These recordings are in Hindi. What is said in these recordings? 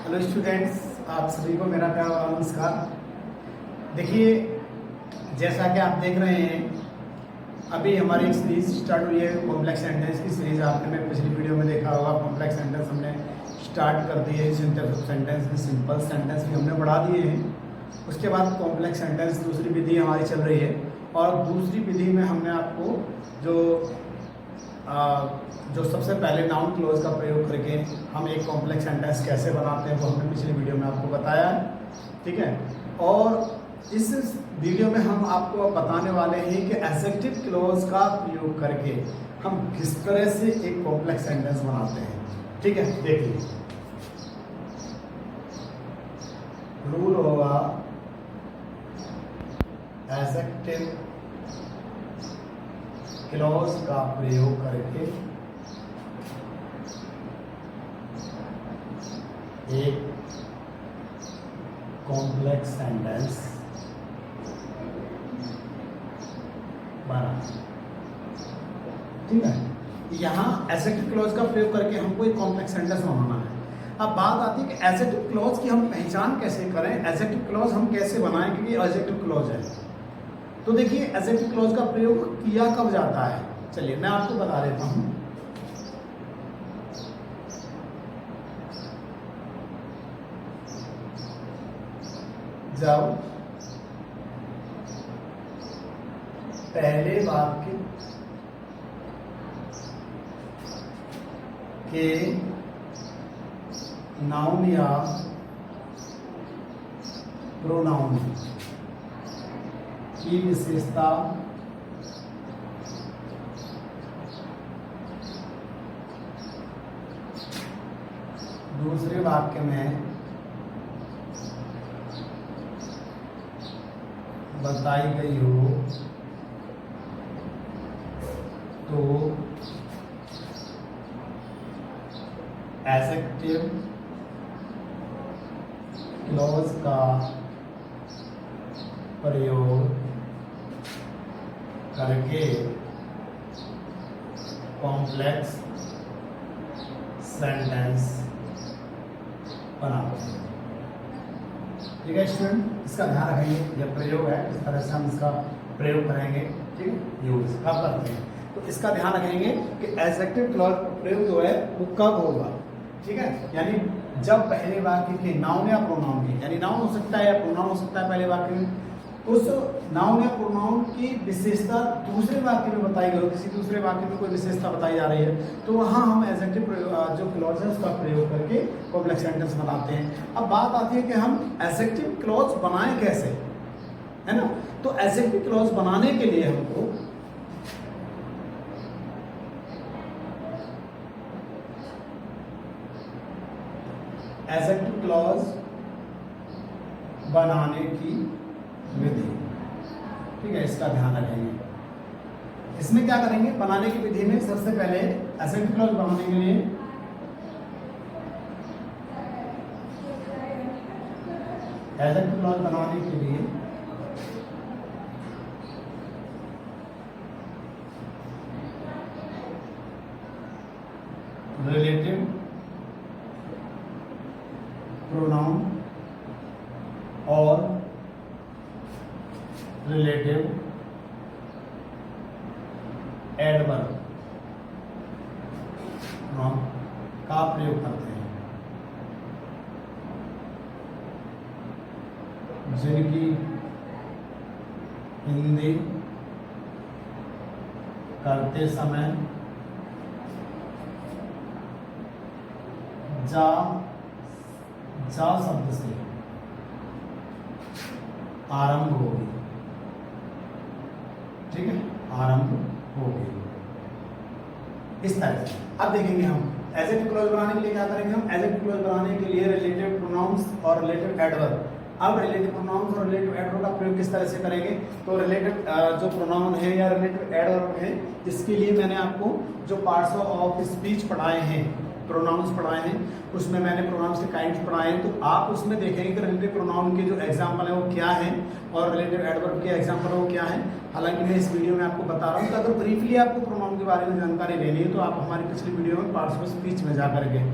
हेलो स्टूडेंट्स, आप सभी को मेरा प्यार और नमस्कार। देखिए, जैसा कि आप देख रहे हैं, अभी हमारी एक सीरीज स्टार्ट हुई है कॉम्प्लेक्स सेंटेंस की सीरीज। आपने पिछली वीडियो में देखा होगा, कॉम्प्लेक्स सेंटेंस हमने स्टार्ट कर दिए। सेंटेंस में सिंपल सेंटेंस भी हमने बढ़ा दिए हैं। उसके बाद कॉम्प्लेक्स सेंटेंस दूसरी विधि हमारी चल रही है, और दूसरी विधि में हमने आपको जो सबसे पहले नाउन क्लोज का प्रयोग करके हम एक कॉम्प्लेक्स सेंटेंस कैसे बनाते हैं वो हमने पिछली वीडियो में आपको बताया है। ठीक है, और इस वीडियो में हम आपको बताने वाले हैं कि एडजेक्टिव क्लोज का प्रयोग करके हम किस तरह से एक कॉम्प्लेक्स सेंटेंस बनाते हैं। ठीक है, देखिए, रूल होगा एडजेक्टिव क्लॉज का प्रयोग करके एक कॉम्प्लेक्स सेंटेंस बना। ठीक है, यहाँ एडजेक्टिव क्लॉज का प्रयोग करके हमको एक कॉम्प्लेक्स सेंटेंस बनाना है। अब बात आती है कि एडजेक्टिव क्लॉज की हम पहचान कैसे करें, एडजेक्टिव क्लॉज हम कैसे बनाएं, क्योंकि एडजेक्टिव क्लॉज है। तो देखिए, एडजेक्टिव क्लॉज का प्रयोग किया कब जाता है, चलिए मैं आपको बता देता हूं। जब पहले वाक्य के नाउन या प्रोनाउन की विशेषता दूसरे वाक्य में बताई गई हो तो एडजेक्टिव क्लॉज का प्रयोग करके कॉम्प्लेक्स सेंटेंस बनाते हैं। ठीक है स्टूडेंट, इसका ध्यान रखेंगे। यह प्रयोग है, इस तरह से हम इसका प्रयोग करेंगे। ठीक है, यूज कब करते हैं तो इसका ध्यान रखेंगे कि एडजेक्टिव क्लॉज प्रयोग जो है वो कब होगा। ठीक है, यानी जब पहले वाक्य के नाउन या प्रोनाउन की, यानी नाउन हो सकता है या प्रोनाउन हो सकता है पहले वाक्य में, उस नाउन या प्रोनाउन की विशेषता दूसरे वाक्य में बताई गई हो, किसी दूसरे वाक्य में कोई विशेषता बताई जा रही है, तो वहाँ हम एडजेक्टिव जो क्लॉज है उसका प्रयोग करके कॉम्प्लेक्स सेंटेंस बनाते हैं। अब बात आती है कि हम एडजेक्टिव क्लॉज बनाएं कैसे, है ना। तो एडजेक्टिव क्लॉज बनाने के लिए हमको एडजेक्टिव क्लॉज बनाने की विधि, ठीक है, इसका ध्यान रखेंगे। इसमें क्या करेंगे, बनाने की विधि में सबसे पहले एडजेक्टिव क्लॉज बनाने के लिए एडजेक्टिव क्लॉज बनाने के लिए रिलेटिव प्रोनाउन और रिलेटिव एडवर्ब का प्रयोग करते हैं, जिनकी हिंदी करते समय जा शब्द से आरंभ होगी। ठीक है, आरंभ होगी इस तरह से। अब देखेंगे हम एडजेक्टिव क्लॉज बनाने के लिए क्या करेंगे। हम एडजेक्टिव क्लॉज बनाने के लिए रिलेटिव प्रोनाउंस और रिलेटिव एडवर्ब। अब रिलेटिव प्रोनाउंस और रिलेटिव एडवर्ब का प्रयोग किस तरह से करेंगे, तो रिलेटिव जो प्रोनाउन है या रिलेटिव एडवर्ब है, इसके लिए मैंने आपको जो पार्ट्स ऑफ स्पीच पढ़ाए हैं प्रोनाउंस पढ़ाए हैं, उसमें मैंने प्रोनाउंस के काइंड्स पढ़ाए हैं, तो आप उसमें देखेंगे कि रिलेटिव प्रोनाउन के जो एग्जाम्पल है वो क्या है और रिलेटिव एडवर्ब के एग्जाम्पल है वो क्या है। हालांकि मैं इस वीडियो में आपको बता रहा हूँ कि अगर ब्रीफली आपको प्रोनाउन के बारे में जानकारी लेनी है तो आप हमारी पिछली वीडियो में पार्ट्स ऑफ स्पीच में जा करके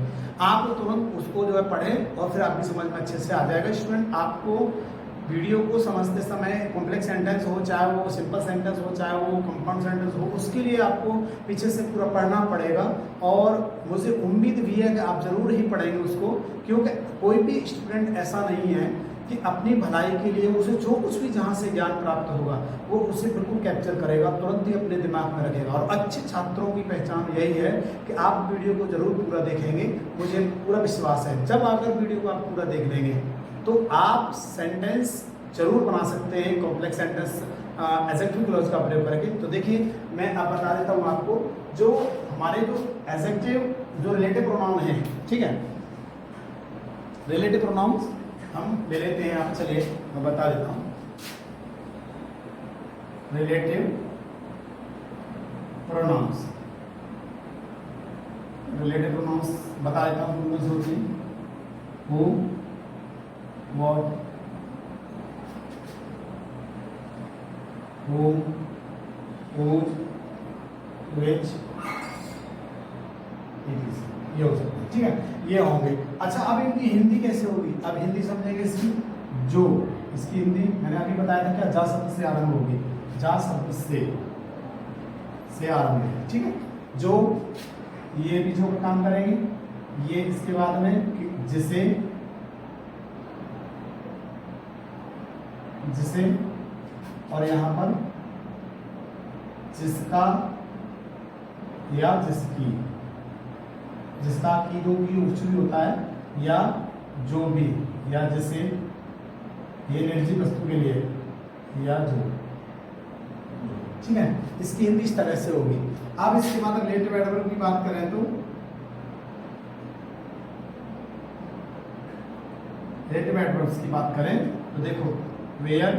आप तुरंत उसको जो है पढ़ें और फिर आपकी समझ में अच्छे से आ जाएगा। स्टूडेंट, आपको वीडियो को समझते समय कॉम्प्लेक्स सेंटेंस हो, चाहे वो सिंपल सेंटेंस हो, चाहे वो कंपाउंड सेंटेंस हो, उसके लिए आपको पीछे से पूरा पढ़ना पड़ेगा और मुझे उम्मीद भी है कि आप ज़रूर ही पढ़ेंगे उसको, क्योंकि कोई भी स्टूडेंट ऐसा नहीं है कि अपनी भलाई के लिए उसे जो कुछ भी जहाँ से ज्ञान प्राप्त होगा वो उसे बिल्कुल कैप्चर करेगा, तुरंत ही अपने दिमाग में रखेगा। और अच्छे छात्रों की पहचान यही है कि आप वीडियो को जरूर पूरा देखेंगे, मुझे पूरा विश्वास है। जब अगर वीडियो को आप पूरा देख लेंगे तो आप सेंटेंस जरूर बना सकते हैं, कॉम्प्लेक्स सेंटेंस एडजेक्टिव क्लॉज का प्रयोग करके। तो देखिए मैं अब बता देता हूँ आपको जो हमारे जो एडजेक्टिव जो रिलेटिव प्रोनाउन है, ठीक है, रिलेटिव प्रोनाउंस हम ले लेते हैं। आप चलिए मैं बता देता हूँ। रिलेटिव प्रोनाउंस, रिलेटिव प्रोनाउंस बता देता हूँ। Who, what, whom, whose, which, ये हो सकता है, ठीक है, ये होंगे। अच्छा, अब इनकी हिंदी कैसे होगी? अब हिंदी समझेंगे इसकी। जो इसकी हिंदी मैंने अभी बताया था क्या, जा शब्द से आरंभ होगी, जा शब्द से आरंभ है, ठीक है। जो ये भी जो काम करेंगे, ये इसके बाद में जिसे, जिसे, और यहां पर जिसका या जिसकी, जिसका की दो की उपचुरी होता है, या जो भी, या जिसे, ये निर्जीव वस्तु के लिए, या जो, ठीक है। इसकी हिंदी इस तरह से होगी। अब इसके बाद रिलेटिव एडवर्ब की बात करें तो रिलेटिव एडवर्ब्स की बात करें तो देखो, वेयर,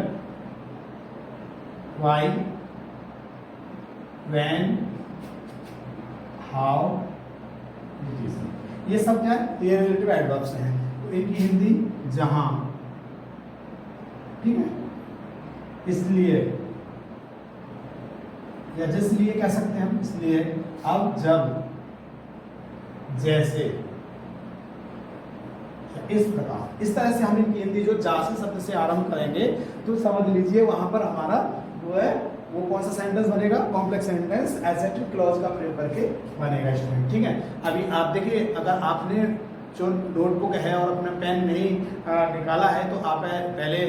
वाई, व्हेन, हाउ, ये सब क्या है, ये रिलेटिव एडवर्ब्स हैं। तो इनकी हिंदी जहां, ठीक है, इसलिए या जिसलिए कह सकते हैं हम, इसलिए, अब, जब, जैसे, इस प्रकार, इस तरह से हम इनकी हिंदी जो जा से शब्द से आरंभ करेंगे तो समझ लीजिए वहां पर हमारा जो है वो कौन सा सेंटेंस बनेगा, कॉम्प्लेक्स सेंटेंस एडजेक्टिव क्लॉज का प्रयोग करके बनेगा स्टूडेंट, ठीक है। अभी आप देखिए, अगर आपने जो नोटबुक है और अपना पेन नहीं निकाला है तो आप पहले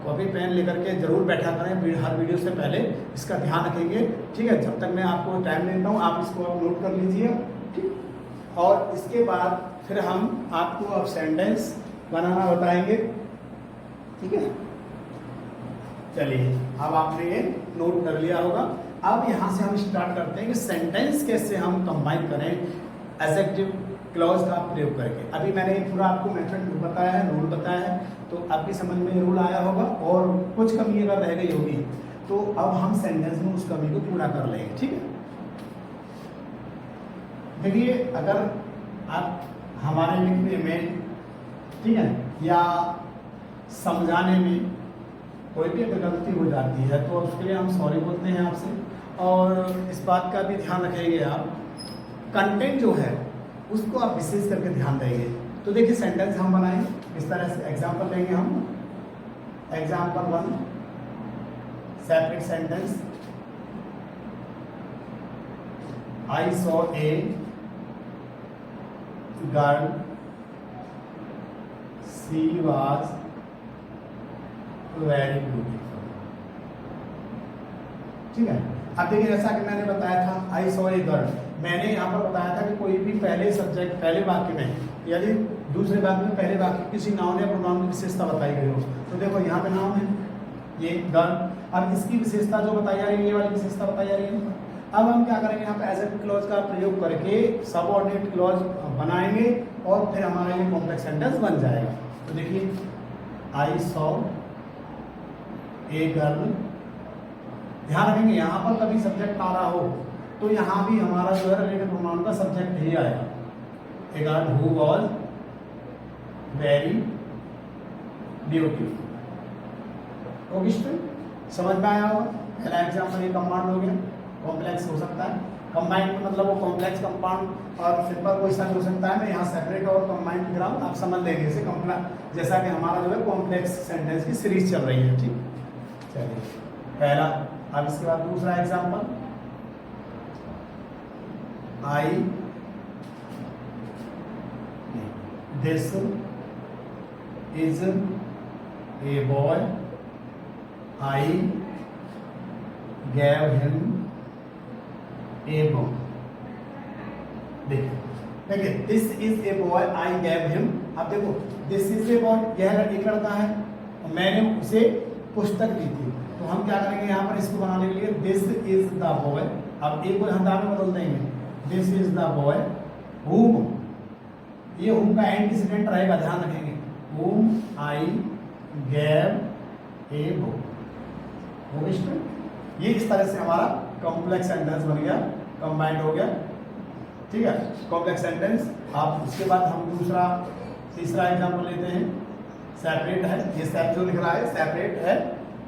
कॉपी पेन लेकर के जरूर बैठा करें हर वीडियो से पहले, इसका ध्यान रखेंगे, ठीक है। जब तक मैं आपको टाइम देता हूँ आप इसको आप नोट कर लीजिए, ठीक। और इसके बाद फिर हम आपको अब सेंटेंस बनाना बताएंगे, ठीक है। चलिए, अब आपने ये नोट कर लिया होगा। अब यहाँ से हम स्टार्ट करते हैं कि सेंटेंस कैसे हम कंबाइन करें एडजेक्टिव क्लॉज का प्रयोग करके। अभी मैंने पूरा आपको मेथड बताया है, रूल बताया है, तो आपकी समझ में रूल आया होगा और कुछ कमी अगर रह गई होगी तो अब हम सेंटेंस में उस कमी को पूरा कर लेंगे, ठीक है। देखिए, अगर आप हमारे लिखने में, ठीक है, या समझाने में कोई भी अगर गलती हो जाती है तो उसके लिए हम सॉरी बोलते हैं आपसे। और इस बात का भी ध्यान रखेंगे आप, कंटेंट जो है उसको आप विशेष करके ध्यान देंगे। तो देखिए, सेंटेंस हम बनाएंगे इस तरह से, एग्जांपल लेंगे हम। Example 1, separate sentence, I saw a girl, she was very beautiful, ठीक है। अब देखिए, जैसा कि मैंने बताया था, आई सॉ ए गर्ल, मैंने यहाँ पर बताया था कि कोई भी पहले सब्जेक्ट, पहले वाक्य में, यदि दूसरे वाक्य में पहले वाक्य किसी नाउन या प्रोनाउन की विशेषता बताई गई हो, तो देखो यहाँ पे नाउन है ये गर्ल, अब इसकी विशेषता जो बताई जा रही है, ये वाली विशेषता बताई जा रही है। अब हम क्या करेंगे, यहाँ पे एडजेक्टिव क्लॉज का प्रयोग करके सबऑर्डिनेट क्लॉज बनाएंगे और फिर हमारा ये कॉम्प्लेक्स सेंटेंस बन जाएगा। तो देखिए, आई सॉ ए गर्ल, ध्यान रखेंगे यहाँ पर कभी सब्जेक्ट आ रहा हो तो यहाँ भी हमारा जो है रिलेटिव प्रोनाउन का सब्जेक्ट ही आएगा। A girl who was very beautiful. Okay student, समझ में आया होगा। पहला एग्जाम्पल ये कंपाउंड हो गया, कॉम्प्लेक्स हो सकता है। कंबाइंड मतलब वो कॉम्प्लेक्स कंपाउंड और सिंपल कोई सा भी हो सकता है। मैं यहाँ सेपरेट और कंबाइंड लिख रहा हूँ, आप समझ लेंगे इसे कॉम्प्लेक्स, जैसा कि हमारा जो है कॉम्प्लेक्स सेंटेंस की सीरीज चल रही है। ठीक, चलिए पहला। अब इसके बाद दूसरा example, I this is a boy, I gave him a book. देखिए this is a boy, I gave him. अब देखो दिस इज ए बॉय, यह एक लड़का है और मैंने उसे पुस्तक दी थी। तो हम क्या करेंगे यहाँ पर इसको बनाने के लिए, दिस इज द बॉय। अब एक को हंदा में बदल देंगे, this is the boy whom, ये whom का एंटीसीडेंट रहेगा, ध्यान रखेंगे, whom I gave a book। ये इस तरह से हमारा कॉम्प्लेक्स सेंटेंस बन गया, कंबाइंड हो गया। ठीक है, कॉम्प्लेक्स सेंटेंस। अब उसके बाद हम तीसरा एग्जांपल लेते हैं। सेपरेट है, ये सेप जो लिख रहा है सेपरेट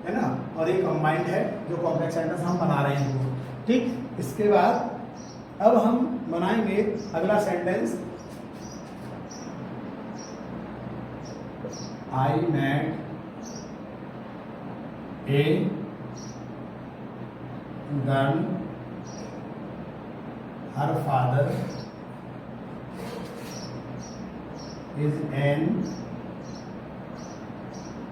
है ना, और ये कंबाइंड है जो कॉम्प्लेक्स सेंटेंस हम बना रहे हैं। ठीक, इसके बाद अब हम बनाएंगे अगला sentence, I met a girl, her father is an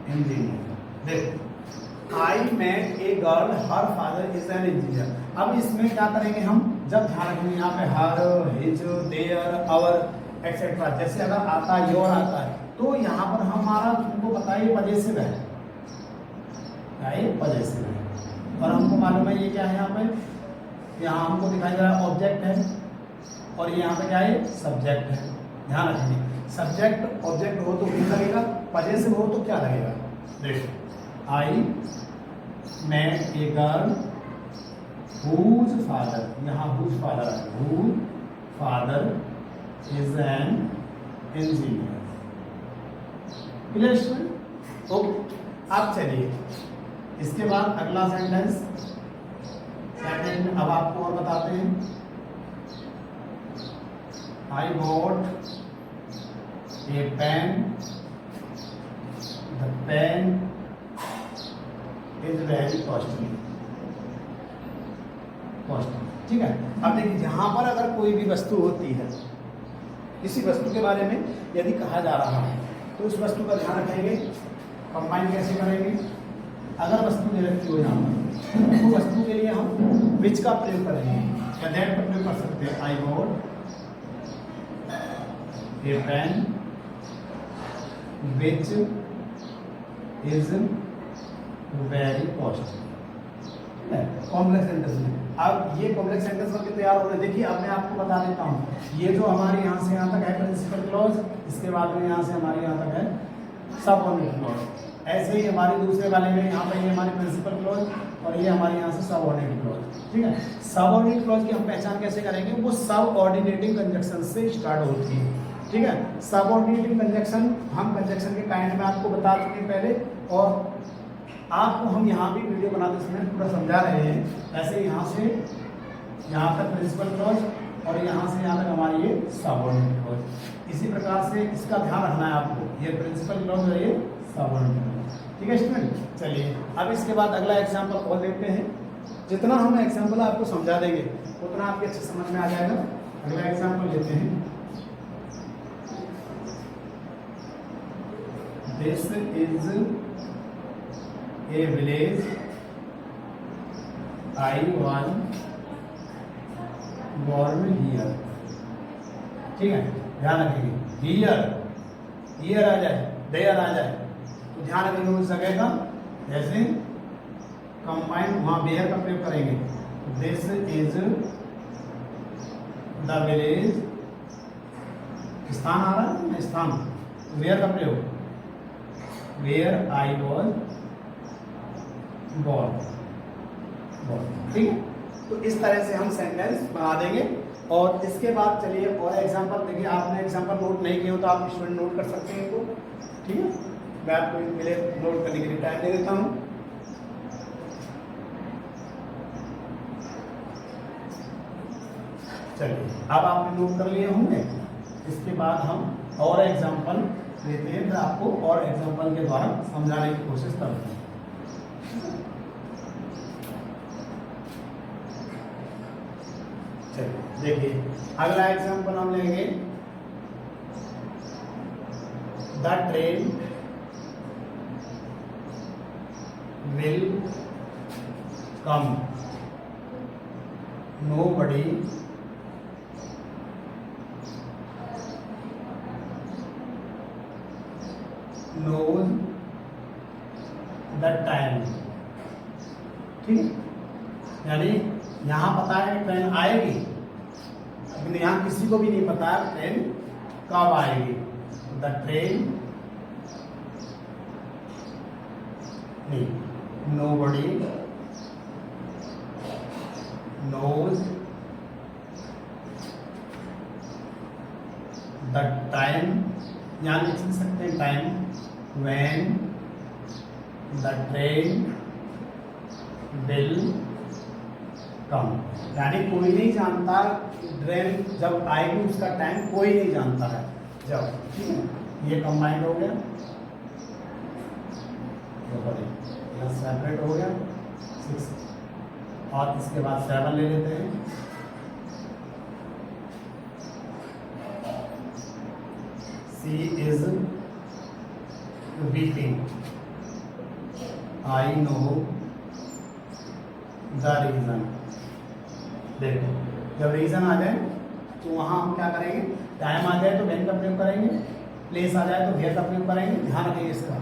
engineer. देखो I met a girl, her father is an engineer. अब इसमें क्या करेंगे हम, जब ध्यान रखेंगे यहाँ पे हर, हिज, देयर, अवर एक्सेट्रा, जैसे अगर आता है योर आता है तो यहाँ पर हमारा तुमको बताइए पजेसिव है, पजेसिव है। और हमको मालूम है ये क्या है, यहाँ पे यहाँ हमको दिखाई दे रहा है ऑब्जेक्ट है और ये यहाँ पे क्या है सब्जेक्ट है। ध्यान रखेंगे सब्जेक्ट ऑब्जेक्ट हो तो भी लगेगा, पजेसिव हो तो क्या लगेगा। देखो I met a girl whose father, यहाँ whose father है, whose father is an engineer। Clear student? Okay, अब चलिए इसके बाद अगला सेंटेंस, सेकंड अब आपको और बताते हैं। I bought a pen, the pen is very costly. ठीक है, अब देखिए जहां पर अगर कोई भी वस्तु होती है, किसी वस्तु के बारे में यदि कहा जा रहा है तो उस वस्तु का ध्यान रखेंगे। कंबाइन कैसे करेंगे, अगर वस्तु दे रखी हो यहाँ पर तो वस्तु के लिए हम विच का प्रयोग करेंगे या दैट का प्रयोग कर सकते हैं। I got a pen which is very costly. Complex sentence में अब ये कॉम्प्लेक्स सेंटेंस बनके तैयार हो रहे। देखिए अब मैं आपको बता देता हूँ, ये जो हमारे यहाँ से यहाँ तक है प्रिंसिपल क्लॉज, इसके बाद में यहाँ से हमारे यहाँ तक है सबऑर्डिनेट क्लॉज। ऐसे ही हमारे दूसरे वाले में यहाँ पे ये हमारी प्रिंसिपल क्लॉज और ये हमारे यहाँ से सबऑर्डिनेट क्लॉज। ठीक है, सबऑर्डिनेट क्लॉज की हम पहचान कैसे करेंगे, वो सबऑर्डिनेटिंग कंजक्शन से स्टार्ट होती है। ठीक है, सबऑर्डिनेटिंग कंजक्शन हम कंजक्शन के काइंड में आपको बता चुके हैं पहले, और आपको हम यहाँ भी वीडियो बनाते समय पूरा समझा रहे हैं। ऐसे यहाँ से यहाँ तक प्रिंसिपल क्लॉज और यहाँ से यहाँ तक हमारी ये सबऑर्डिनेट क्लॉज। इसी प्रकार से इसका ध्यान रखना है आपको, ये प्रिंसिपल क्लॉज है, ये सबऑर्डिनेट क्लॉज। ठीक है स्टूडेंट, चलिए अब इसके बाद अगला एग्जाम्पल और देखते हैं। जितना हम एग्जाम्पल आपको समझा देंगे उतना आपके अच्छे समझ में आ जाएगा। अगला एग्जाम्पल लेते हैं, this is A village, I one born here. ठीक है, ध्यान रखेंगे हियर आ जाए, देयर आ जाए तो ध्यान रखेंगे उस जगह का, जैसे कंबाइंड वहां वेयर का प्रयोग करेंगे। दिस इज द विलेज, स्थान आ रहा है स्थान, वेयर का प्रयोग, वेयर आई वॉज बॉर्न। ठीक है, तो इस तरह से हम सेंटेंस बना देंगे और इसके बाद चलिए और एग्जांपल देखिए, आपने एग्जांपल नोट नहीं किए हो तो आप स्टूडेंट नोट कर सकते हैं इनको, ठीक है। मैं आपको मिले नोट करने के लिए टाइम दे देता हूँ। चलिए अब आपने नोट कर लिए होंगे। इसके बाद हम और एग्जांपल लेते हैं, फिर आपको और एग्जांपल के द्वारा समझाने की कोशिश करते हैं। चलिए देखिए अगला एग्जांपल हम लेंगे, the train will come, nobody knows the time, ठीक है। यानी यहाँ पता है ट्रेन आएगी, लेकिन यहाँ किसी को भी नहीं पता है ट्रेन कब आएगी। द ट्रेन नहीं, nobody knows the time, यहाँ लिख सकते हैं time, when the train will come, यानी कोई नहीं जानता ट्रेन जब आएगी, उसका टाइम कोई नहीं जानता है जब, ठीक है। ये कंबाइंड हो गया, यहाँ सेपरेट हो गया 6, और इसके बाद 7 ले लेते हैं। She is weeping, I know the reason। देखो जब रीजन आ जाए तो वहां हम क्या करेंगे, टाइम आ जाए तो वेन का प्रयोग करेंगे, प्लेस आ जाए तो वेयर का प्रयोग करेंगे, ध्यान रखिए इसका।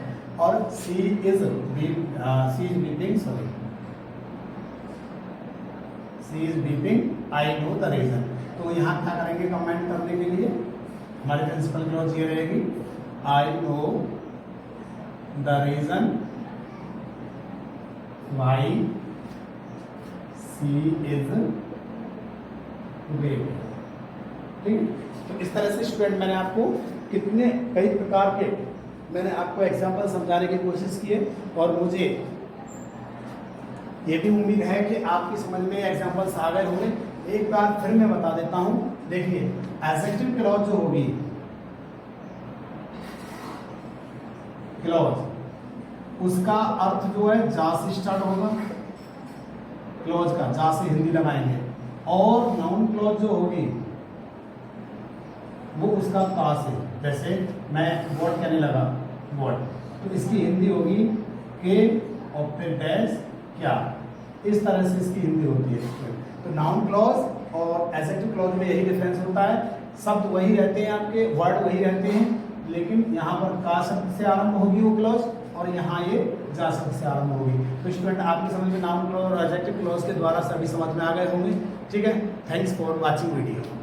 और she is weeping, sorry she is weeping I know the reason. तो यहाँ क्या करेंगे कमेंट करने के लिए, हमारी प्रिंसिपल क्लॉज ये रहेगी, I know the reason why she is waiting, ठीक। तो इस तरह से स्टूडेंट मैंने आपको कितने कई प्रकार के मैंने आपको एग्जाम्पल समझाने की कोशिश की है, और मुझे ये भी उम्मीद है कि आपकी समझ में एग्जाम्पल्स आ गए होंगे। एक बार फिर मैं बता देता हूं, देखिए एडजेक्टिव क्लॉज जो होगी, क्लॉज उसका अर्थ जो है जा से स्टार्ट होगा, क्लॉज का जा से हिंदी लगाएंगे, और नाउन क्लॉज जो होगी वो उसका का से, जैसे मैं वॉट कहने लगा वॉट, तो इसकी हिंदी होगी के और फिर डैश क्या, इस तरह से इसकी हिंदी होती है। तो नाउन क्लॉज और एडजेक्टिव क्लॉज में यही डिफरेंस होता है, शब्द वही रहते हैं, आपके वर्ड वही रहते हैं, लेकिन यहाँ पर का शब्द से आरंभ होगी वो क्लॉज, और यहाँ ये जा शब्द से आरंभ होगी। तो स्टूडेंट आपकी समझ में नाउन क्लॉज और एडजेक्टिव क्लॉज के द्वारा सभी समझ में आ गए होंगे, ठीक है। Thanks for watching video.